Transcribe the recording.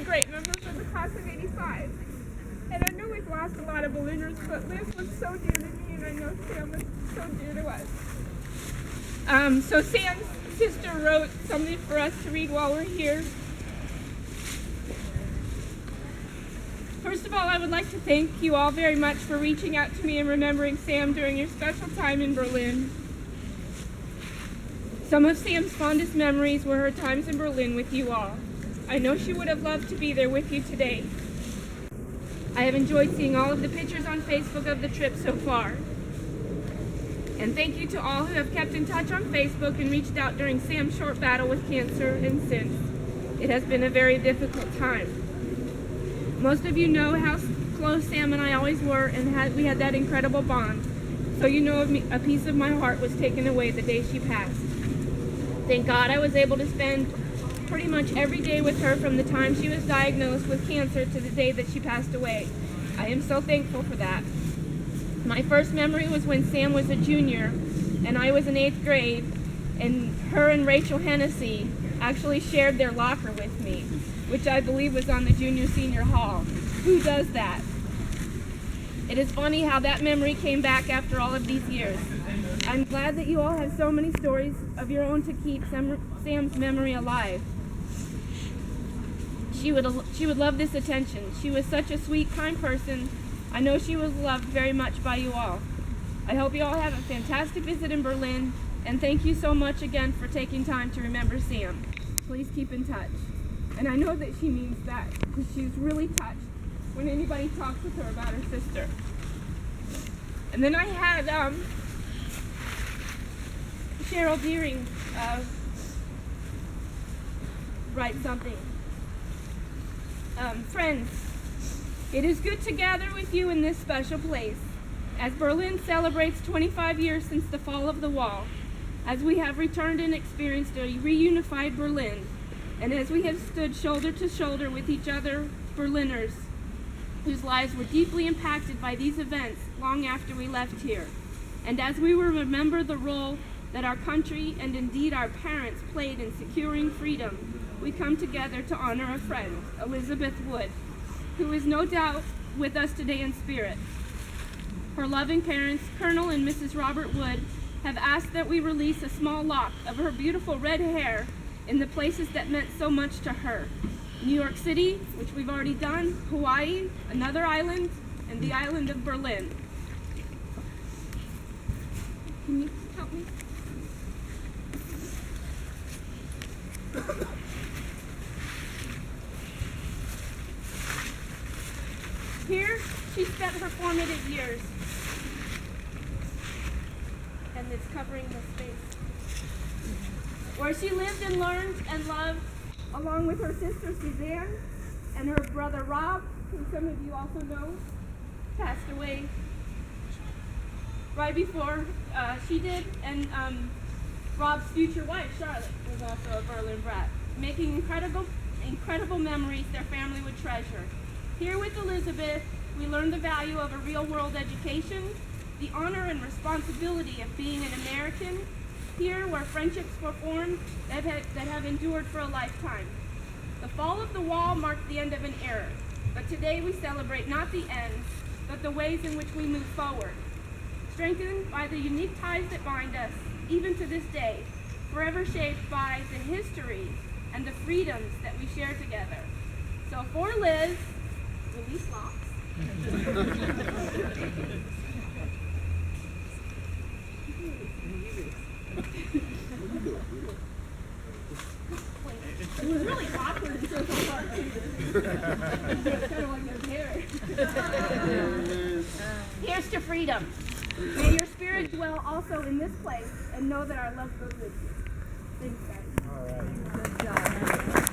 great member for the class of 85. And I know we've lost a lot of ballooners, but Liz was so dear to me, and I know Sam was so dear to us. So Sam's sister wrote something for us to read while we're here. First of all, I would like to thank you all very much for reaching out to me and remembering Sam during your special time in Berlin. Some of Sam's fondest memories were her times in Berlin with you all. I know she would have loved to be there with you today. I have enjoyed seeing all of the pictures on Facebook of the trip so far. And thank you to all who have kept in touch on Facebook and reached out during Sam's short battle with cancer and since. It has been a very difficult time. Most of you know how close Sam and I always were, and we had that incredible bond. So you know a piece of my heart was taken away the day she passed. Thank God I was able to spend pretty much every day with her from the time she was diagnosed with cancer to the day that she passed away. I am so thankful for that. My first memory was when Sam was a junior and I was in 8th grade, and her and Rachel Hennessy actually shared their locker with me, which I believe was on the junior-senior hall. Who does that? It is funny how that memory came back after all of these years. I'm glad that you all have so many stories of your own to keep Sam's memory alive. She would love this attention. She was such a sweet, kind person. I know she was loved very much by you all. I hope you all have a fantastic visit in Berlin, and thank you so much again for taking time to remember Sam. Please keep in touch. And I know that she means that, because she's really touched when anybody talks with her about her sister. And then I had Cheryl Deering write something. Friends, it is good to gather with you in this special place as Berlin celebrates 25 years since the fall of the wall, as we have returned and experienced a reunified Berlin, and as we have stood shoulder to shoulder with each other, Berliners, whose lives were deeply impacted by these events long after we left here, and as we will remember the role that our country and indeed our parents played in securing freedom, we come together to honor a friend, Elizabeth Wood, who is no doubt with us today in spirit. Her loving parents, Colonel and Mrs. Robert Wood, have asked that we release a small lock of her beautiful red hair in the places that meant so much to her. New York City, which we've already done, Hawaii, another island, and the island of Berlin. Can you help me? Here, she spent her formative years, and it's covering the space, where she lived and learned and loved, along with her sister Suzanne and her brother Rob, who some of you also know, passed away right before she did, and Rob's future wife, Charlotte, was also a Berlin brat, making incredible memories their family would treasure. Here with Elizabeth, we learned the value of a real-world education, the honor and responsibility of being an American, here where friendships were formed that have endured for a lifetime. The fall of the wall marked the end of an era, but today we celebrate not the end, but the ways in which we move forward, strengthened by the unique ties that bind us, even to this day, forever shaped by the history and the freedoms that we share together. So for Liz, release locks. It was really awkward until some part too. It's kind of like their hair. Here's to freedom. May your spirit dwell also in this place, and know that our love goes with you. Thanks, guys. All right. Good job.